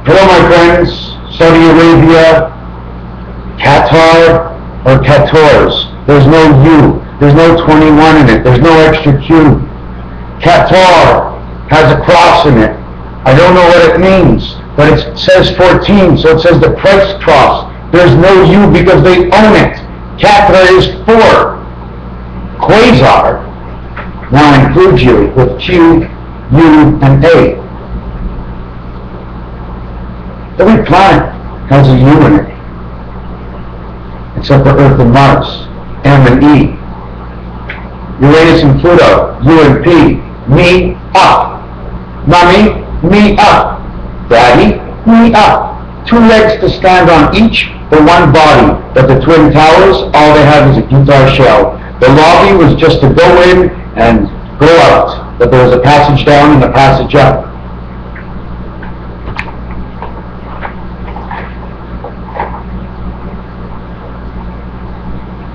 Hello, my friends. Saudi Arabia, Qatar, or Qatars. There's no U. There's no 21 in it. There's no extra Q. Qatar has a cross in it. I don't know what it means, but it says 14, so it says the Christ cross. There's no U because they own it. Qatar is 4. Quasar now includes you with Q, U, and A. Every planet has a U in it, except for Earth and Mars, M and E. Uranus and Pluto, U and P. Me up. Mommy, me up. Daddy, me up. 2 legs to stand on each, but 1 body. But the Twin Towers, all they have is a guitar shell. The lobby was just to go in and go out. But there was a passage down and a passage up.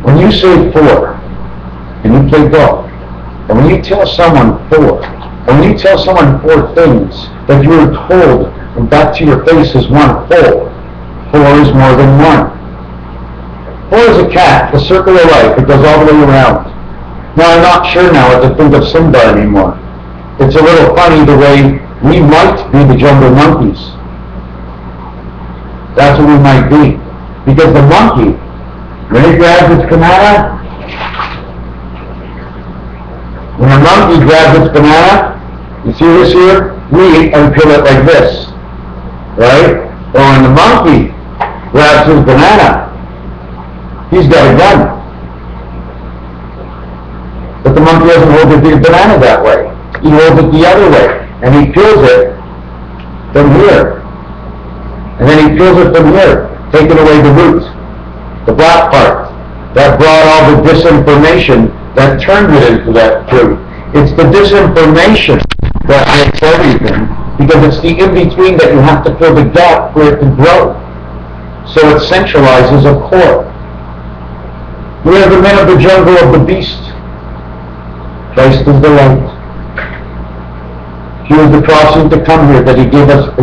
When you say 4, and you play golf, and when you tell someone 4, and when you tell someone 4 things that you were told and back to your face is 1 whole, 4 is more than 1. 4 is a cat, the circle of life. It goes all the way around. Now, I'm not sure now what to think of Simba anymore. It's a little funny the way we might be the jungle monkeys. That's what we might be. Because the monkey, when it grabs its banana, when a monkey grabs its banana, you see this here? We unpeel it like this, right? Or when the monkey grabs his banana, he's got a gun. But the monkey doesn't hold the banana that way. He holds it the other way, and he peels it from here. And then he peels it from here, taking away the root, the black part. That brought all the disinformation that turned it into that fruit. It's the disinformation that makes everything, because it's the in-between that you have to fill the gap for it to grow. So it centralizes a core. We are the men of the jungle of the beast. Christ is the light. He was the crossing to come here, that he gave up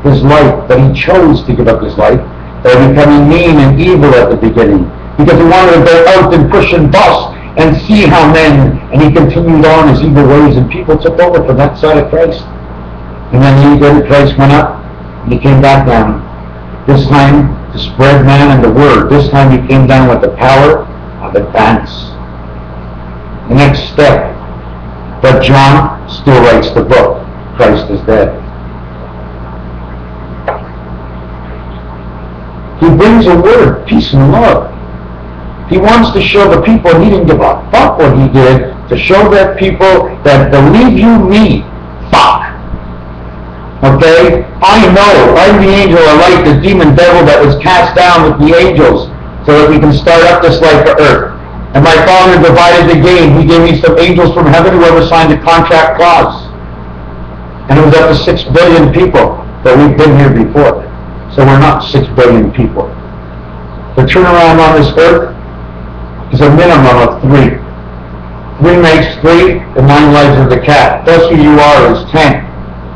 his life, that he chose to give up his life, by becoming mean and evil at the beginning, because he wanted to go out and push and bust and see how men, and he continued on his evil ways, and people took over from that side of Christ. And then he did, Christ went up, and he came back down. This time to spread man and the word. This time he came down with the power of advance. The next step. But John still writes the book. Christ is dead. He brings a word, peace and love. He wants to show the people he didn't give a fuck what he did, to show that people that believe you me, fuck. Okay? I know, I'm the angel of light, the demon devil that was cast down with the angels, so that we can start up this life for earth. And my Father divided the game. He gave me some angels from heaven, whoever signed a contract clause. And it was up to 6 billion people, but we've been here before. So we're not 6 billion people. The turnaround on this earth is a minimum of 3. 3 makes 3, the 9 lives of the cat. Plus who you are is 10.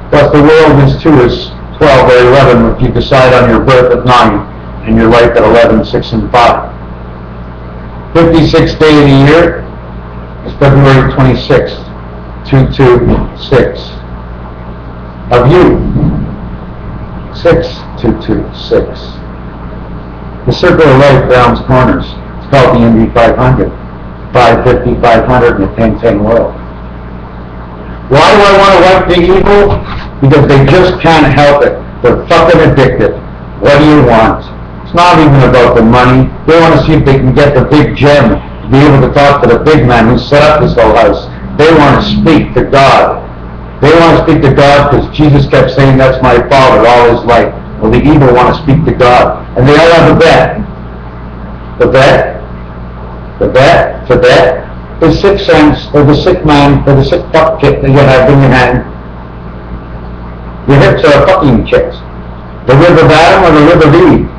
Plus the world is 2 is 12 or 11 if you decide on your birth at 9 and your life at 11, 6, and 5. 56th day of the year is February 26th, 226. Of you, 6226. The circle of life rounds corners. It's called the Indy 500. 550, 500 in the 10-10 world. Why do I want to wipe the evil? Because they just can't help it. They're fucking addicted. What do you want? It's not even about the money. They want to see if they can get the big gem, to be able to talk to the big man who set up this whole house. They want to speak to God. They want to speak to God because Jesus kept saying, that's my Father all his life. Well, the evil want to speak to God. And they all have a bet. The bet is 6 cents for the sick man, for the sick fuck kit that you have in your hand. Your hips are fucking kits. The rib of Adam or the rib of Eve.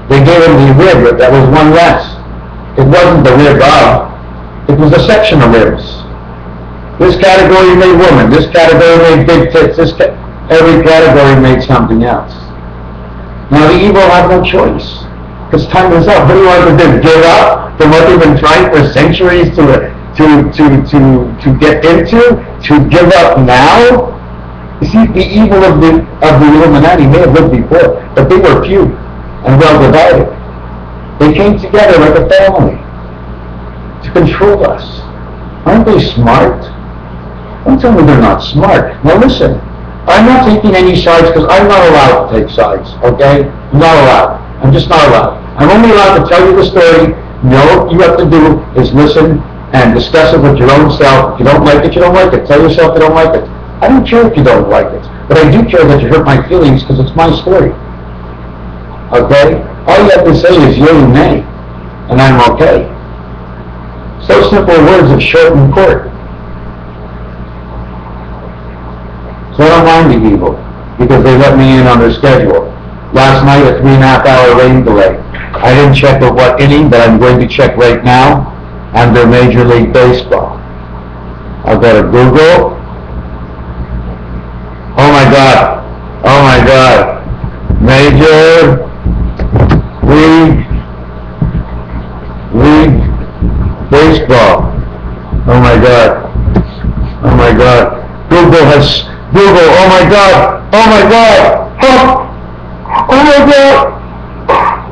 They gave him the rib that was 1 less. It wasn't the rib of, it was a section of ribs. This category made woman, this category made big tits, every category made something else. Now the evil have no choice, because time is up. What do you want to do? Give up from what they've been trying for centuries to get into? To give up now? You see, the evil of the Illuminati may have lived before, but they were few and well divided. They came together like a family to control us. Aren't they smart? Don't tell me they're not smart. Now listen, I'm not taking any sides because I'm not allowed to take sides, okay? I'm not allowed. I'm just not allowed. I'm only allowed to tell you the story. No, what you have to do is listen and discuss it with your own self. If you don't like it, you don't like it. Tell yourself you don't like it. I don't care if you don't like it, but I do care that you hurt my feelings because it's my story. Okay? All you have to say is yay and nay, and I'm okay. So simple words of short and court. So I don't mind the evil, because they let me in on their schedule. Last night, a 3.5-hour rain delay. I didn't check at what inning, but I'm going to check right now under Major League Baseball. I'll go to Google. Oh my God. Oh my God. Major League Baseball. Oh my God. Oh my God. Google, oh my God. Oh my God. Oh my God.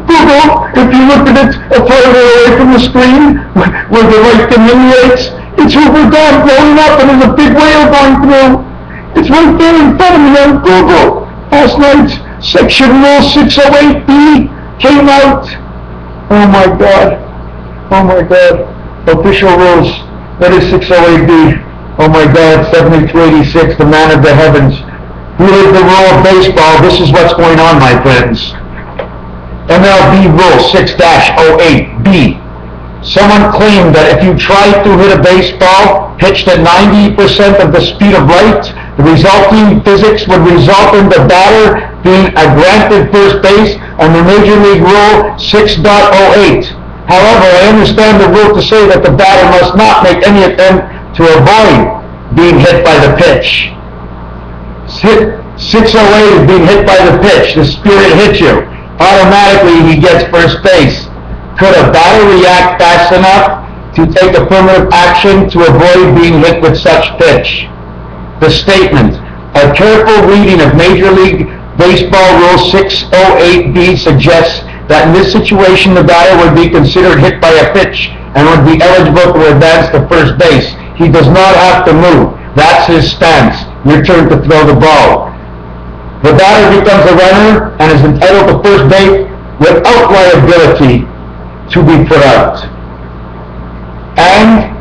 Google, if you look at it farther away from the screen, where the light delineates, it's over God blowing up and there's a big whale going through. It's right there in front of me on Google. Last night, Section Rule 608B came out. Oh my God. Oh my God. Official rules. That is 608B. Oh my God, 7286, the man of the heavens. We live the rule of baseball. This is what's going on, my friends. MLB Rule 6-08B. Someone claimed that if you tried to hit a baseball pitched at 90% of the speed of light, the resulting physics would result in the batter being a granted first base under Major League Rule 6.08. However, I understand the rule to say that the batter must not make any attempt to avoid being hit by the pitch. 608 is being hit by the pitch. The spirit hits you. Automatically he gets first base. Could a batter react fast enough to take affirmative action to avoid being hit with such pitch? The statement, a careful reading of Major League Baseball Rule 608B suggests that in this situation the batter would be considered hit by a pitch and would be eligible to advance to first base. He does not have to move. That's his stance. Your turn to throw the ball. The batter becomes a runner and is entitled to first base without liability to be put out. And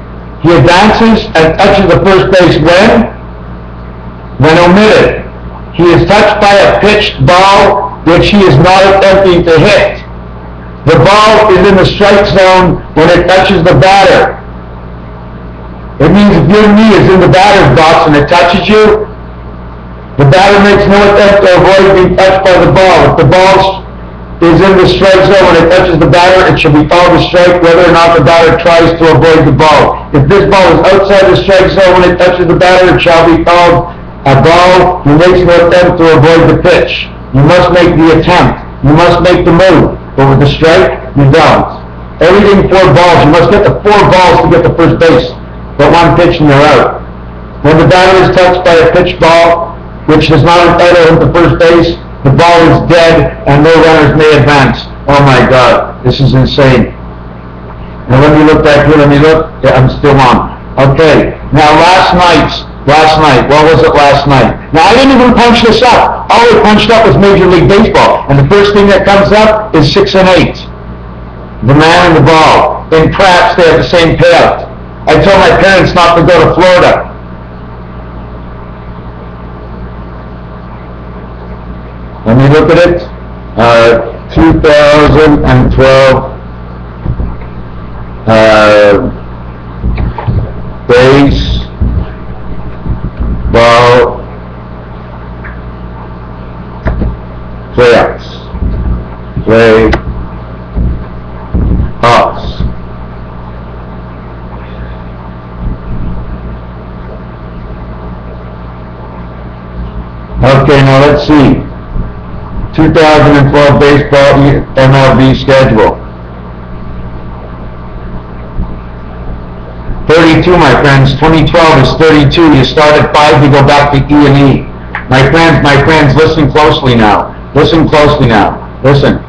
he advances and touches the first base when omitted. He is touched by a pitched ball which he is not attempting to hit. The ball is in the strike zone when it touches the batter. It means if your knee is in the batter's box and it touches you, the batter makes no attempt to avoid being touched by the ball. If the ball is in the strike zone when it touches the batter, it should be called a strike whether or not the batter tries to avoid the ball. If this ball is outside the strike zone when it touches the batter, it shall be called a ball. He makes no attempt to avoid the pitch. You must make the attempt. You must make the move. But with the strike, you don't. Everything 4 balls. You must get the 4 balls to get to first base. But 1 pitch and you're out. When the batter is touched by a pitched ball, which does not entitle him to first base, the ball is dead and no runners may advance. Oh my God, this is insane. Now let me look back here, Yeah, I'm still on. Okay, now last night, what was it last night? Now I didn't even punch this up. All I punched up was Major League Baseball. And the first thing that comes up is 6 and 8. The man and the ball. In craps, they have the same payout. I told my parents not to go to Florida. Let me look at it. 2012 baseball playoffs. Okay, now let's see. 2012 baseball MLB schedule. 32, my friends. 2012 is 32. You start at 5, you go back to E&E. My friends, listen closely now. Listen closely now. Listen.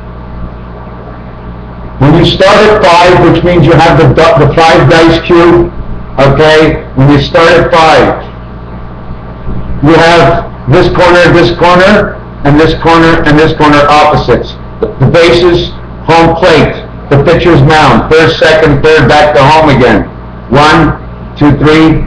When you start at 5, which means you have the 5 dice cube, okay? When you start at 5, you have this corner, and this corner opposites. The bases, home plate, the pitcher's mound, first, second, third, back to home again. 1, 2, 3,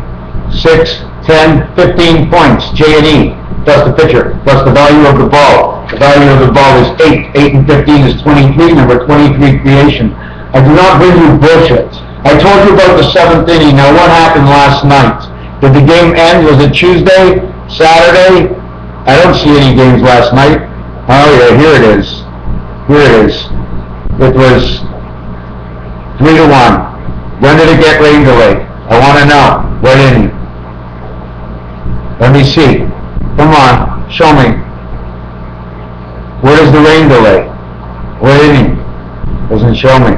6, 10, 15 points, J&E, plus the pitcher, plus the value of the ball. The value of the ball is 8. 8 and 15 is 23, number 23 creation. I do not bring you bullshit. I told you about the 7th inning. Now what happened last night? Did the game end? Was it Tuesday? Saturday? I don't see any games last night. Oh yeah, here it is. Here it is. It was 3-1. When did it get rain delay? I want to know. What inning? Let me see. Come on, show me. Where is the rain delay? What inning? Doesn't show me.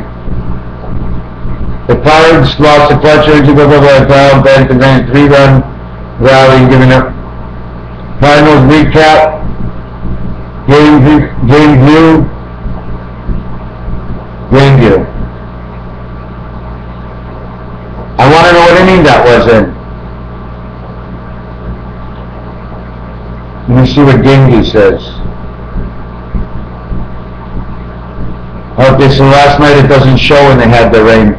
The Pirates lost the clutch energy, blah, blah, blah, blah, Ben contained 3-run rally, giving up. Cardinals recap. Game view. I want to know what inning that was in. Let me see what game view says. Okay, so last night it doesn't show when they had the rain.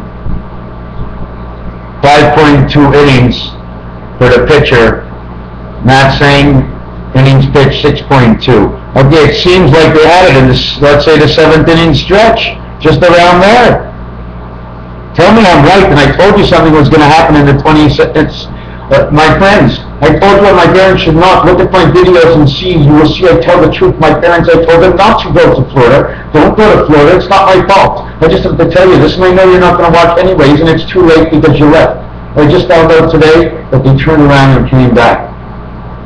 5.2 innings for the pitcher. Matt saying innings pitched 6.2. Okay, it seems like they had it in this, let's say the 7th inning stretch, just around there. Tell me I'm right, and I told you something was going to happen in the 20s. My friends, I told you my parents should not look at my videos and see. You will see I tell the truth. My parents, I told them not to go to Florida. Don't go to Florida. It's not my fault. I just have to tell you this, and I know you're not going to watch anyways, and it's too late because you left. I just found out today that they turned around and came back.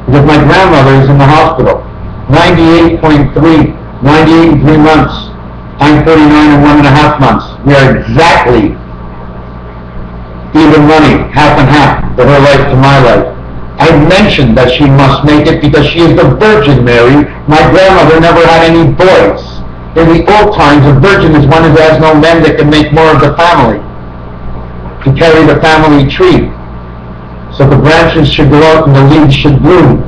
Because my grandmother is in the hospital. 98.3, 98 and 3 months. I'm 39 and 1.5 months. We are exactly even money, half and half, for her life to my life. I mentioned that she must make it because she is the Virgin Mary. My grandmother never had any boys. In the old times, a virgin is one who has no men that can make more of the family, to carry the family tree. So the branches should go out and the leaves should bloom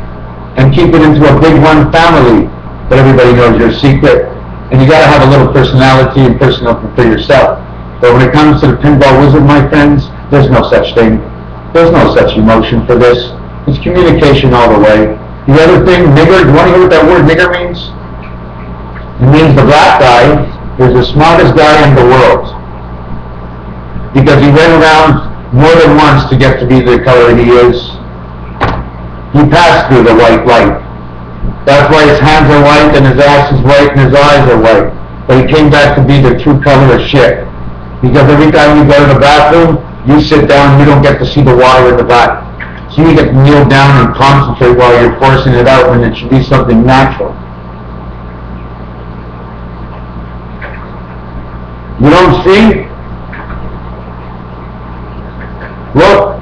and keep it into a big one family. But everybody knows your secret. And you got to have a little personality and personal for yourself. But when it comes to the pinball wizard, my friends, there's no such thing. There's no such emotion for this. It's communication all the way. The other thing, nigger, do you want to hear what that word nigger means? It means the black guy is the smartest guy in the world. Because he went around more than once to get to be the color he is. He passed through the white light. That's why his hands are white and his ass is white and his eyes are white. But he came back to be the true color of shit. Because every time you go to the bathroom, you sit down and you don't get to see the water in the back. So you get to kneel down and concentrate while you're forcing it out when it should be something natural. You don't see? Look,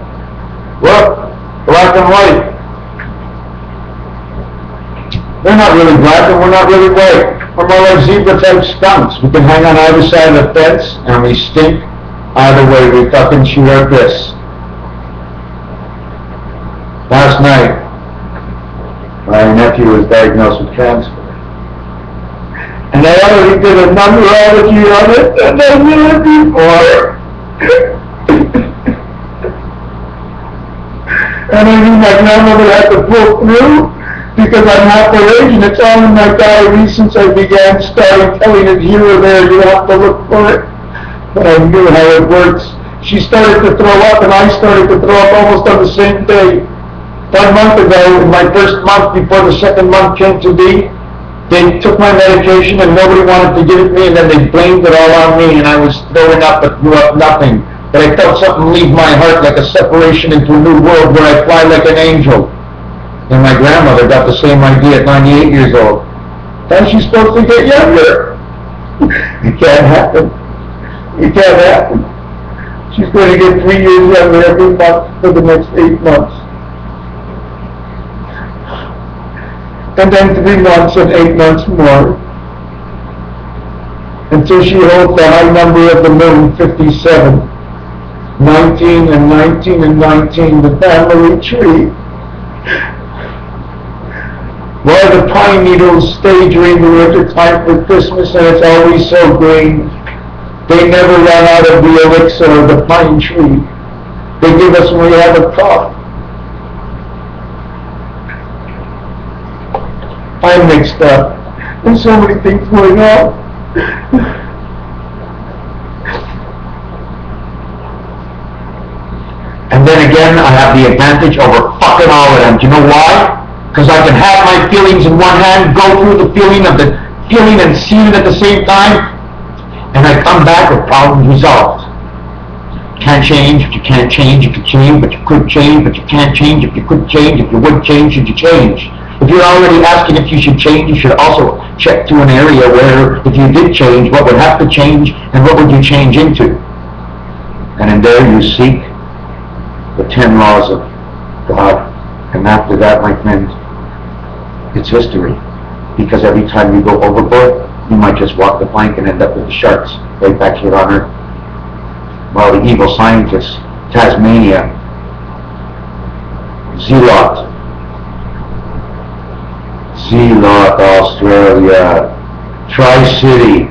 black and white. They're not really black and we're not really white. We're more like zebra-type skunks. We can hang on either side of the fence and we stink. Either way, we fucking shoot our piss. Last night, my nephew was diagnosed with cancer. And I already did a numerology on it, and I did it before. And I knew my grandmother had to pull through, because I'm half her age, and it's all in my diary since I began starting telling it here or there, you have to look for it. But I knew how it works. She started to throw up, and I started to throw up almost on the same day. 1 month ago, in my first month before the second month came to be, they took my medication and nobody wanted to give it me, and then they blamed it all on me, and I was throwing up but threw up nothing. But I felt something leave my heart like a separation into a new world where I fly like an angel. And my grandmother got the same idea at 98 years old. How's she supposed to get younger? It can't happen. It can't happen. She's going to get 3 years younger every month for the next 8 months. And then 3 months and 8 months more. Until she holds the high number of the moon, 57. 19 and 19 and 19, the family tree. Where the pine needles stay during the winter time for Christmas, and it's always so green. They never run out of the elixir of the pine tree. They give us when we have a cough. I'm mixed up. There's so many things going on. And then again, I have the advantage over fucking all of them. Do you know why? Because I can have my feelings in one hand, go through the feeling of the feeling and see it at the same time, and I come back with problems resolved. Can't change if you can't change, you could change, but you could change, but you can't change if you could change, if you would change, should you change? If you're already asking if you should change, you should also check to an area where, if you did change, what would have to change, and what would you change into? And in there you seek the 10 laws of God. And after that, my friend, it's history. Because every time you go overboard, you might just walk the plank and end up with the sharks right back here on Earth. While the evil scientists, Tasmania, Zealot, Australia, Tri-City,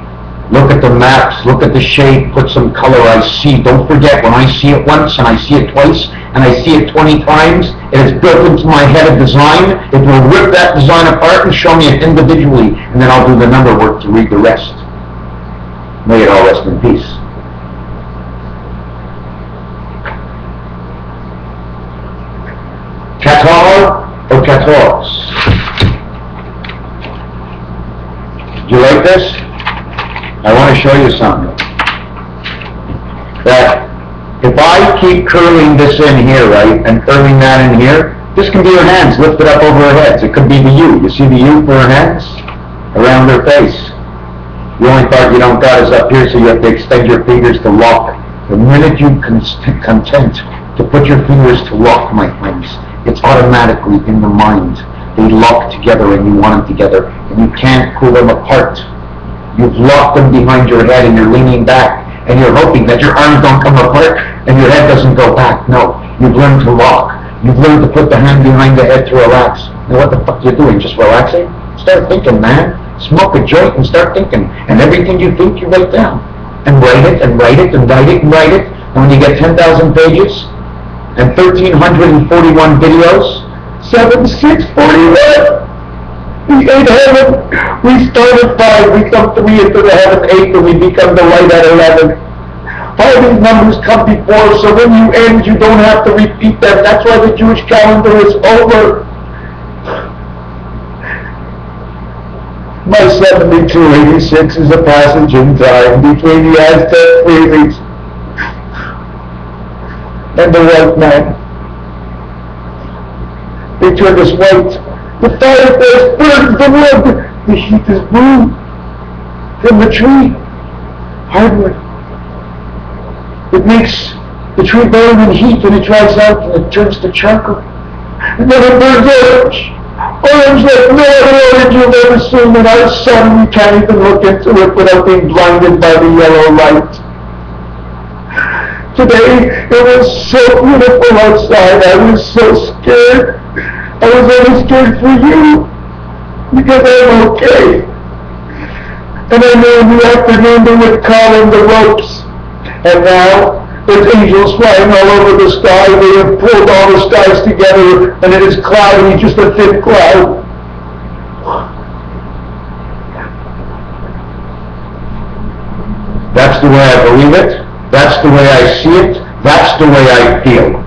look at the maps, look at the shape, put some color. I see. Don't forget, when I see it once and I see it twice and I see it 20 times, it is built into my head a design. It will rip that design apart and show me it individually, and then I'll do the number work to read the rest. May it all rest in peace. Qatar or Qatars? Do you like this? I want to show you something. That if I keep curling this in here, right, and curling that in here, this can be her hands lifted up over her heads. It could be the U. You see the U for her hands? Around her face. The only part you don't got is up here, so you have to extend your fingers to lock. The minute you content to put your fingers to lock, my friends, it's automatically in the mind. They lock together and you want them together, and you can't pull them apart. You've locked them behind your head and you're leaning back and you're hoping that your arms don't come apart and your head doesn't go back. No, you've learned to lock. You've learned to put the hand behind the head to relax. Now what the fuck are you doing? Just relaxing? Start thinking, man. Smoke a joint and start thinking. And everything you think, you write down. And write it and write it and write it and write it. And when you get 10,000 pages and 1,341 videos, 7,641. We ate heaven. We start at 5, we come 3 into the heaven 8, and we become the light at 11. All these numbers come before, so when you end, you don't have to repeat them. That's why the Jewish calendar is over. My 7286 is a passage in time between the Aztec freebies and the white man. They turned us white. The fireplace burns the wood. The heat is brewed from the tree. Hardwood. It makes the tree burn in heat, and it dries out and it turns to charcoal. And then it burns orange. Orange like no other orange you've ever seen in our sun. We can't even look into it without being blinded by the yellow light. Today, it was so beautiful outside. I was so scared. I was only scared for you, because I'm okay. And I knew in the afternoon they would call in the ropes. And now, there's angels flying all over the sky. They have pulled all the skies together, and it is cloudy, just a thin cloud. That's the way I believe it. That's the way I see it. That's the way I feel.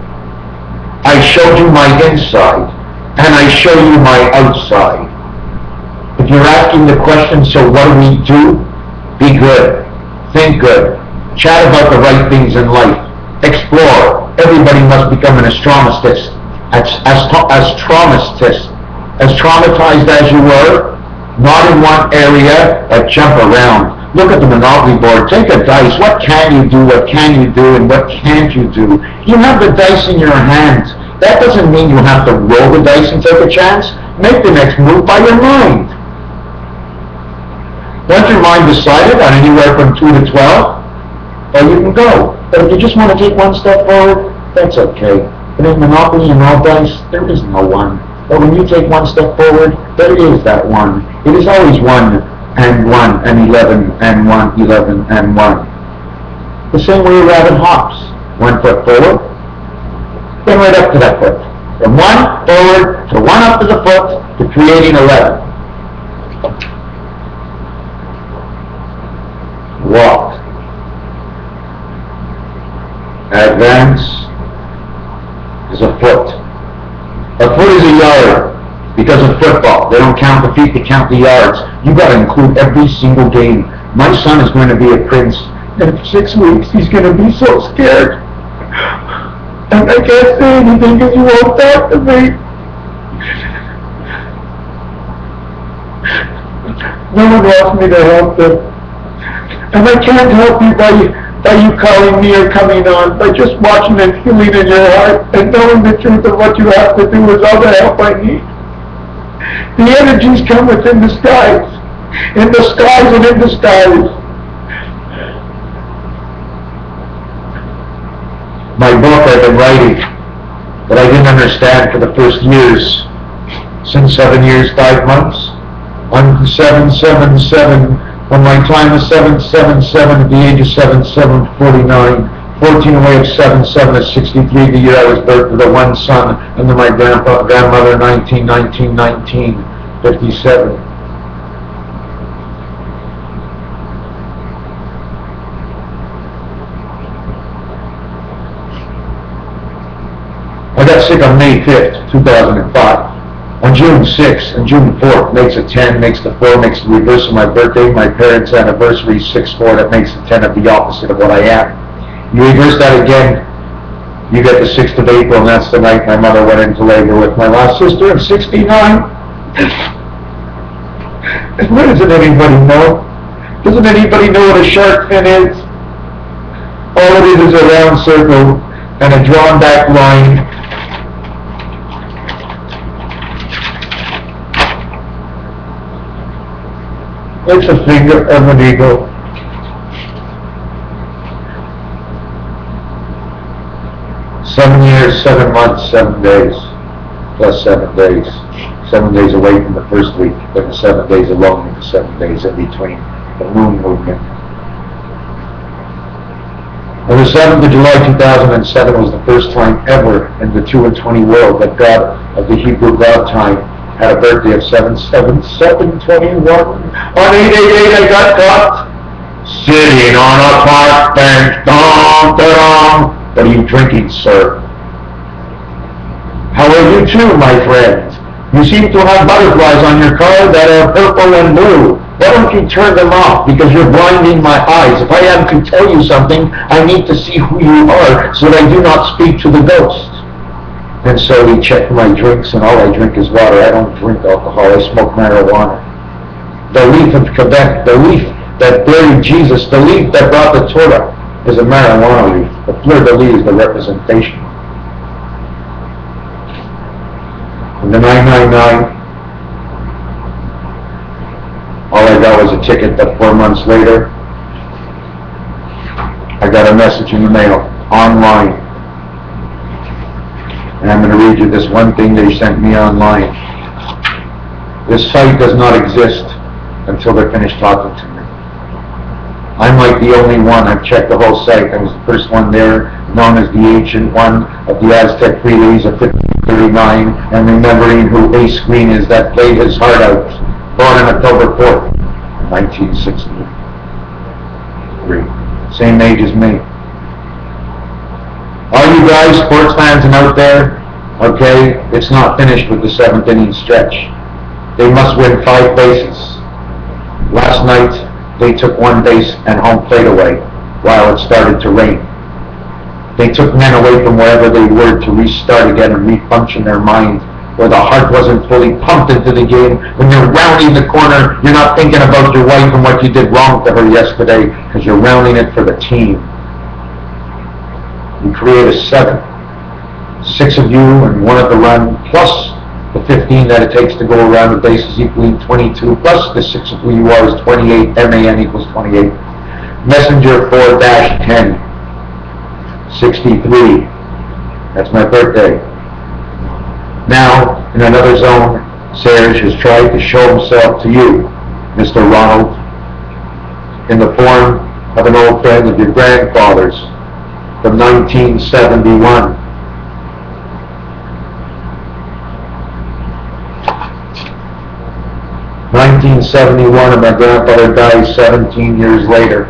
I showed you my inside. And I show you my outside. If you're asking the question, so what do we do? Be good. Think good. Chat about the right things in life. Explore. Everybody must become an astronomist. as traumatized as you were, not in one area, but jump around. Look at the Monopoly board, take a dice, what can you do, what can you do, and what can't you do? You have the dice in your hands. That doesn't mean you have to roll the dice and take a chance. Make the next move by your mind. Once your mind decided on anywhere from 2 to 12, well, you can go. But if you just want to take one step forward, that's okay. But in Monopoly and all dice, there is no one. But when you take one step forward, there is that one. It is always 1 and 1 and 11 and 1, 11 and 1. The same way a rabbit hops. 1 foot forward, then right up to that foot. From 1 forward to 1 up to the foot to creating 11. Walk. Advance is a foot. A foot is a yard because of football. They don't count the feet, they count the yards. You got to include every single game. My son is going to be a prince. In 6 weeks, he's going to be so scared. And I can't say anything because he won't talk to me. No one wants me to help them. And I can't help you by you calling me or coming on, by just watching and feeling in your heart and knowing the truth of what you have to do is all the help I need. The energies come within the skies, in the skies and in the skies. My book I've been writing, that I didn't understand for the first years, since 7 years, 5 months, on 777, when my time was 777, at the age of 49, 14 away of 77 is 63, the year I was birthed with a 1 son, and then my grandmother 19, 57. I got sick on May 5th, 2005. On June 6th and June 4th makes a 10, makes the 4, makes the reverse of my birthday. My parents' anniversary is 6-4, that makes the 10 of the opposite of what I am. You reverse that again, you get the 6th of April, and that's the night my mother went into labor with my last sister at 69. And what doesn't anybody know? Doesn't anybody know what a shark fin is? All it is a round circle and a drawn back line. It's a finger of an eagle. Seven years, 7 months, 7 days, plus 7 days. 7 days away from the first week, then 7 days alone in the 7 days in between the moon movement. On the 7th of July 2007 was the first time ever in the 2 and 20 world that God of the Hebrew God time had a birthday of 7/7/21. On 8/8/8 I got caught sitting on a park bench. Dong, dong. What are you drinking, sir? How are you too, my friend? You seem to have butterflies on your car that are purple and blue. Why don't you turn them off? Because you're blinding my eyes. If I am to tell you something, I need to see who you are so that I do not speak to the ghost. And so he checked my drinks, and all I drink is water. I don't drink alcohol. I smoke marijuana. The leaf of Quebec, the leaf that buried Jesus, the leaf that brought the Torah, is a marijuana leaf. The fleur-de-lis is the representation. In the 999, all I got was a ticket, but 4 months later, I got a message in the mail, online. And I'm going to read you this one thing they sent me online. This site does not exist until they're finished talking to me. I'm like the only one. I've checked the whole site. I was the first one there, known as the ancient one of the Aztec freeways of 1539, and remembering who Ace Green is that played his heart out. Born on October 4th, 1963. Same age as me. All you guys, sports fans and out there, okay, it's not finished with the 7th inning stretch. They must win 5 bases. Last night, they took 1 base and home plate away while it started to rain. They took men away from wherever they were to restart again and refunction their mind, where the heart wasn't fully pumped into the game. When you're rounding the corner, you're not thinking about your wife and what you did wrong to her yesterday, because you're rounding it for the team. You create a 7. 6 of you and 1 of the run, plus the 15 that it takes to go around the bases equaling 22, plus the 6 of who you are is 28, MAN equals 28. Messenger 4-10, 63. That's my birthday. Now, in another zone, Serge has tried to show himself to you, Mr. Ronald, in the form of an old friend of your grandfather's from 1971. (1971) and my grandfather died 17 years later.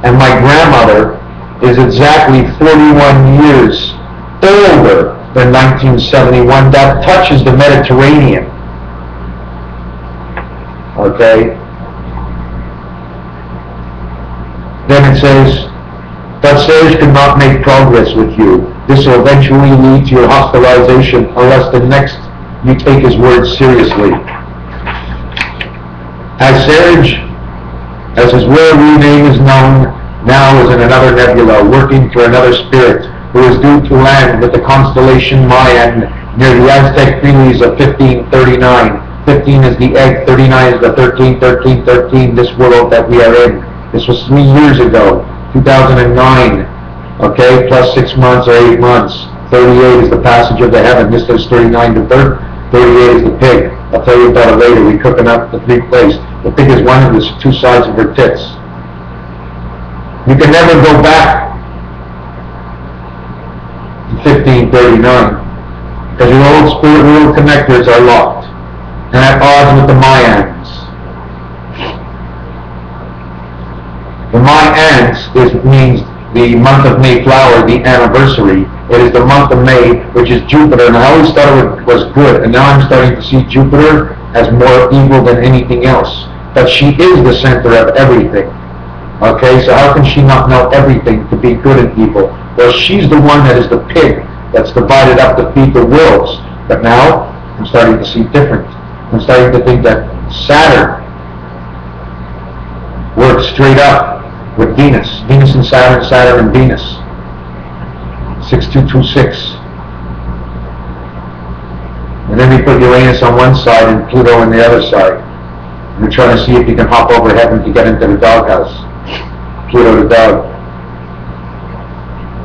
And my grandmother is exactly 41 years older than 1971. That touches the Mediterranean. Okay? Then it says, but Serge could not make progress with you. This will eventually lead to your hospitalization unless the next you take his words seriously. As Serge, as his real name is known, now is in another nebula, working for another spirit, who is due to land with the constellation Mayan near the Aztec Freelies of 1539. 15 is the egg, 39 is the 13, 13, 13, this world that we are in. This was 3 years ago, 2009, okay, plus 6 months or 8 months. 38 is the passage of the heaven. This is 39 to birth. 38 is the pig. I'll tell you about it later. We're cooking up the 3 plays. The pig is one of the 2 sides of her tits. You can never go back to 1539 because your old spirit world connectors are locked and at odds with the Mayans. The Mayans means the month of Mayflower, the anniversary. It is the month of May, which is Jupiter, and I always thought it was good, and now I'm starting to see Jupiter as more evil than anything else. But she is the center of everything. Okay, so how can she not know everything to be good and evil? Well, she's the one that is the pig that's divided up to feed the worlds. But now, I'm starting to see different. I'm starting to think that Saturn works straight up with Venus. Venus and Saturn, Saturn and Venus. 6226. And then we put Uranus on one side and Pluto on the other side. And we're trying to see if you can hop over heaven to get into the doghouse. Pluto the dog.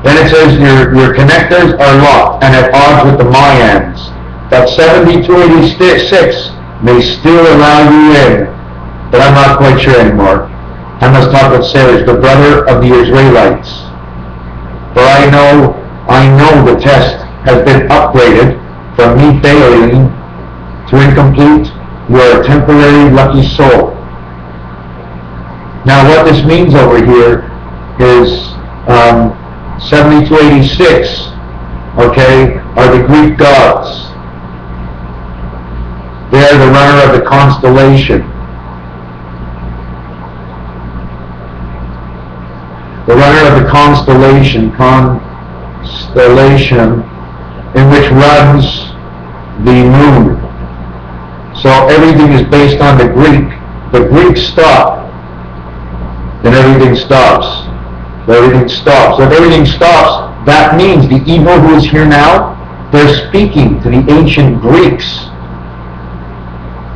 Then it says your connectors are locked and at odds with the Mayans. But 7286 may still allow you in. But I'm not quite sure anymore. I must talk with Serge, the brother of the Israelites. For I know the test has been upgraded from me failing to incomplete. You are a temporary lucky soul. Now what this means over here is 7286, okay, are the Greek gods. They are the runner of the constellation. The runner of the constellation in which runs the moon. So everything is based on the Greek. The Greeks stop, then everything stops. So everything stops. So if everything stops, that means the evil who is here now, they're speaking to the ancient Greeks.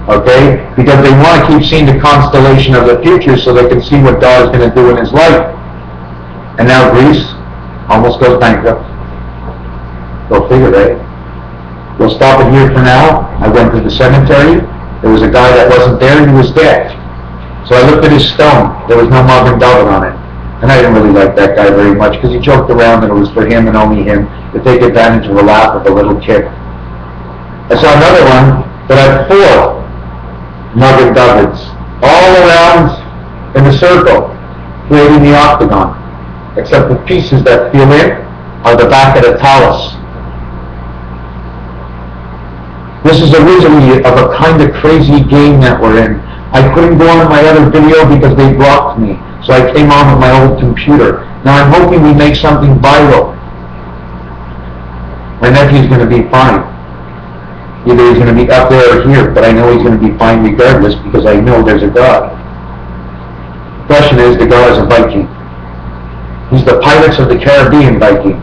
Okay? Because they want to keep seeing the constellation of the future so they can see what God is going to do in his life. And now Greece almost goes bankrupt. Go figure, right? We'll stop it here for now. I went to the cemetery. There was a guy that wasn't there and he was dead. So I looked at his stone. There was no Marvin David on it. And I didn't really like that guy very much because he joked around and it was for him and only him to take advantage of the laugh of a little kid. I saw another one that had 4 Marvin Davids all around in a circle, creating the octagon. Except the pieces that fill in are the back of the talus. This is originally of a kind of crazy game that we're in. I couldn't go on my other video because they blocked me. So I came on with my old computer. Now I'm hoping we make something viral. My nephew's going to be fine. Either he's going to be up there or here, but I know he's going to be fine regardless because I know there's a God. Question is, the God is a Viking. He's the Pirates of the Caribbean Viking.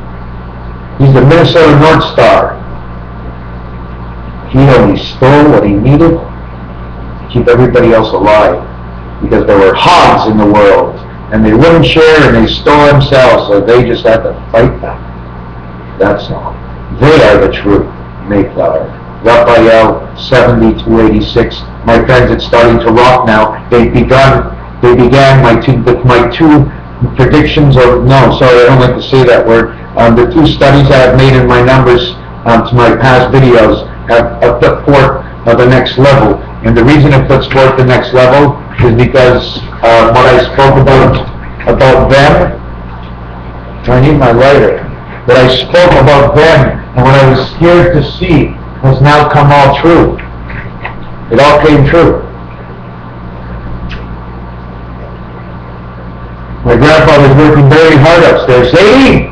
He's the Minnesota North Star. He only stole what he needed to keep everybody else alive because there were hogs in the world and they wouldn't share and they stole themselves, so they just had to fight back. That's all. They are the true Mayflower. Raphael 70-86. My friends, it's starting to rock now. They began my two predictions, or no, sorry, I don't like to say that word. The two studies I have made in my numbers to my past videos have put forth the next level. And the reason it puts forth the next level is because what I spoke about them, I need my lighter, what I spoke about them and what I was scared to see has now come all true. It all came true. My grandfather's working very hard upstairs. Sadie,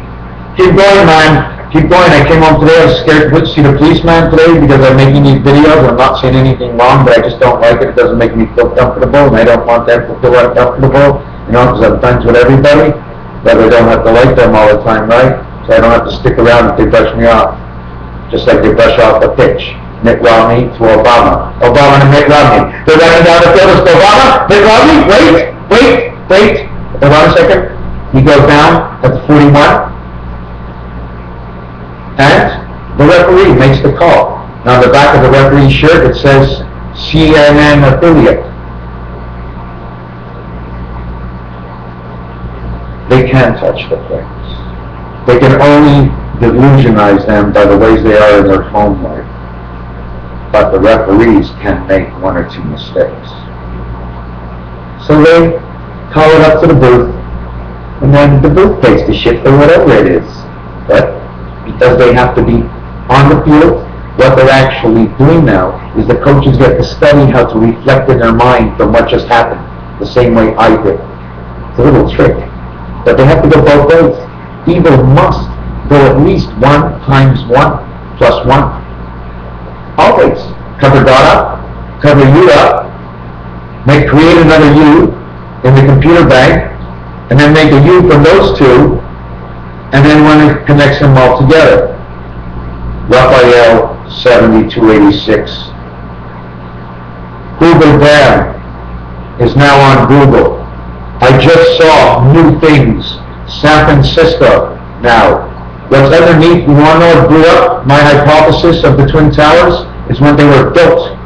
keep going, man. Keep going. I came home today. I was scared to see the policeman today because I'm making these videos. I'm not saying anything wrong, but I just don't like it. It doesn't make me feel comfortable, and I don't want them to feel uncomfortable, because I'm friends with everybody, but I don't have to like them all the time, right? So I don't have to stick around if they brush me off, just like they brush off the pitch. Mitt Romney to Obama. Obama to Mitt Romney. They're running down the field. It's Obama, Mitt Romney. Wait. Hold on a second. He goes down at the 41. And the referee makes the call. Now on the back of the referee's shirt it says CNN affiliate. They can't touch the players. They can only delusionize them by the ways they are in their home life. But the referees can make one or two mistakes. So they call it up to the booth, and then the booth takes the shit for whatever it is. But because they have to be on the field, what they're actually doing now is the coaches get to study how to reflect in their mind from what just happened, the same way I did. It's a little trick. But they have to go both ways. Evil must go at least 1 times 1 plus 1. Always. Cover God up, cover you up, create another you in the computer bank, and then make a you from those two, and then when it connects them all together. Raphael 70-86. Google Bam is now on Google. I just saw new things. San Francisco now. What's underneath, you want to know what blew up? My hypothesis of the Twin Towers is when they were built.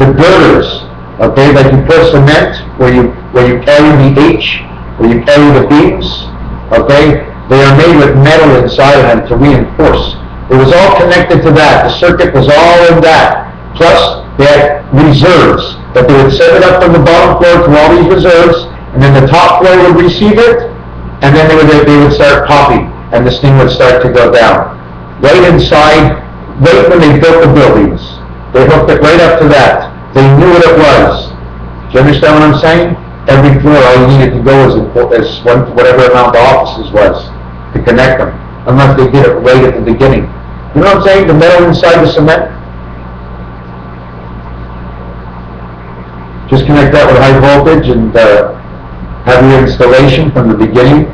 The girders, okay, like you put cement, where you carry the H, where you carry the beams, okay, they are made with metal inside of them to reinforce. It was all connected to that. The circuit was all in that. Plus, they had reserves, that they would set it up from the bottom floor to all these reserves, and then the top floor would receive it, and then they would start popping, and this thing would start to go down. Right inside, right when they built the buildings, they hooked it right up to that. They knew what it was. Do you understand what I'm saying? Every floor, all you needed to go is whatever amount the offices was to connect them, unless they did it right at the beginning. You know what I'm saying? The metal inside the cement. Just connect that with high voltage and have your installation from the beginning.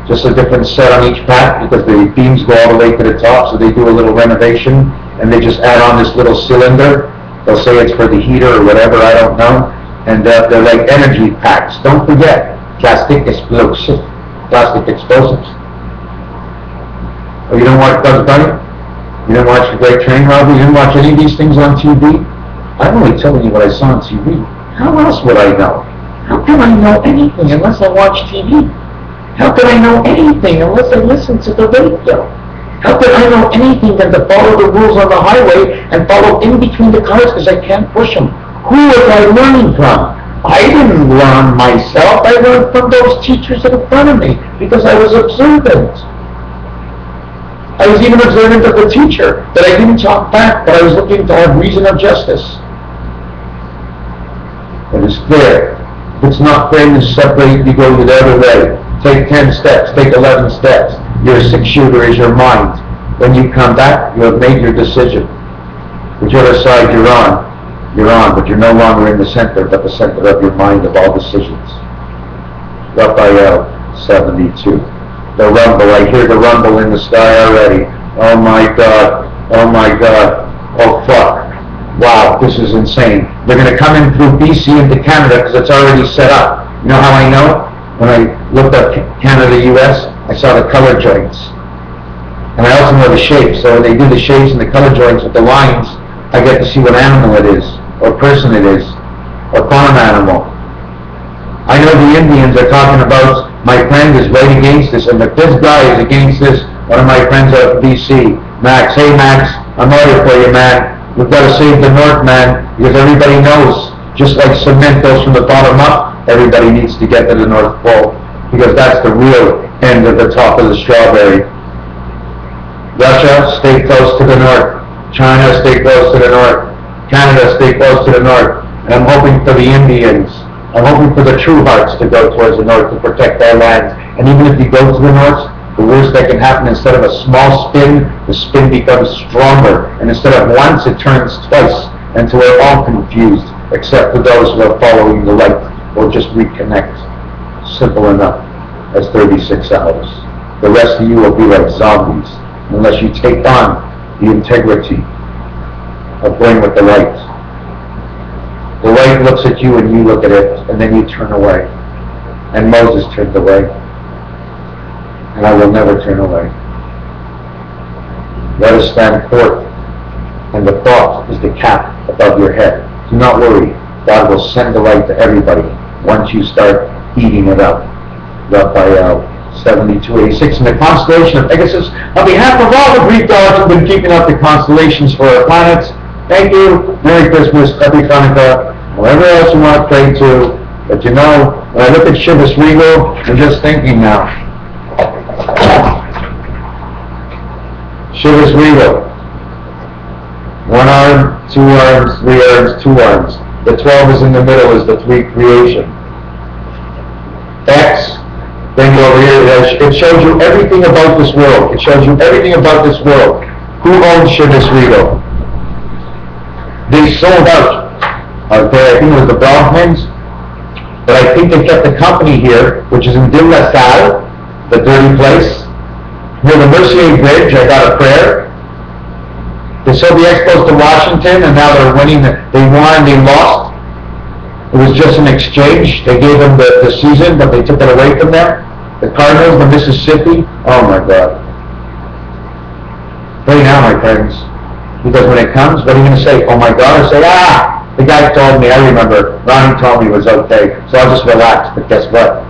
Just a different set on each pack because the beams go all the way to the top, so they do a little renovation and they just add on this little cylinder. They'll say it's for the heater or whatever, I don't know. And they're like energy packs. Don't forget, plastic explosives. Oh, you don't watch Bugs Bunny? You didn't watch The Great Train Robbery? You didn't watch any of these things on TV? I'm only telling you what I saw on TV. How else would I know? How can I know anything unless I watch TV? How can I know anything unless I listen to the radio? How can I know anything than to follow the rules on the highway and follow in between the cars because I can't push them? Who was I learning from? I didn't learn myself. I learned from those teachers in front of me because I was observant. I was even observant of the teacher, that I didn't talk back, but I was looking to have reason of justice. It is clear. it's not fair to separate, you go the other way. Take 10 steps, take 11 steps. Your 6-shooter is your mind. When you come back, you have made your decision. Whichever side you're on, but you're no longer in the center, but the center of your mind of all decisions. Raphael 72. The rumble, I hear the rumble in the sky already. Oh my God, oh my God, oh fuck. Wow, this is insane. They're going to come in through BC into Canada because it's already set up. You know how I know? When I looked up Canada, US, I saw the color joints. And I also know the shapes. So when they do the shapes and the color joints with the lines, I get to see what animal it is, or person it is, or farm animal. I know the Indians are talking about, my friend is right against this, and if this guy is against this, one of my friends out of BC, Max, hey Max, I'm out here for you, man. We've got to save the North, man, because everybody knows, just like cement goes from the bottom up, everybody needs to get to the North Pole, because that's the real end of the top of the strawberry. Russia, stay close to the north. China, stay close to the north. Canada, stay close to the north. And I'm hoping for the Indians. I'm hoping for the true hearts to go towards the north to protect their land. And even if you go to the north, the worst that can happen, instead of a small spin, the spin becomes stronger. And instead of once, it turns twice. Until we're all confused, except for those who are following the light, or just reconnect. Simple enough as 36 hours. The rest of you will be like zombies, unless you take on the integrity of going with the light. The light looks at you and you look at it, and then you turn away. And Moses turned away. And I will never turn away. Let us stand forth, and the thought is the cap above your head. Do not worry. God will send the light to everybody once you start eating it up. Raphael 7286 in the constellation of Pegasus. On behalf of all the Greek gods who've been keeping up the constellations for our planets, thank you. Merry Christmas, Happy Hanukkah, whatever else you want to pray to. But you know, when I look at Shivas Regal, I'm just thinking now. Shivas Regal. 1 arm, 2 arms, 3 arms, 2 arms. The 12 is in the middle, is the 3 creation. X. Then go over here, it shows you everything about this world. It shows you everything about this world. Who owns Shivas Regal? They sold out. Okay, I think it was the Brahmins. But I think they kept the company here, which is in NASSAU, the dirty place. Near the Mercier Bridge, I got a prayer. They sold the Expos to Washington, and now they're winning. They won, they lost. It was just an exchange. They gave them the season, but they took it away from them. The Cardinals, the Mississippi, oh my God. Pray now, my friends. Because when it comes, what are you going to say? Oh my God, or say, the guy told me, I remember, Ronnie told me it was okay, so I'll just relax. But guess what?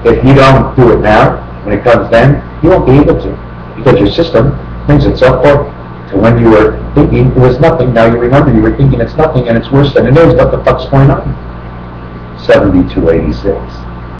If you don't do it now, when it comes then, you won't be able to. Because your system brings itself forth to when you were thinking it was nothing, now you remember you were thinking it's nothing, and it's worse than it is. What the fuck's going on? 7286.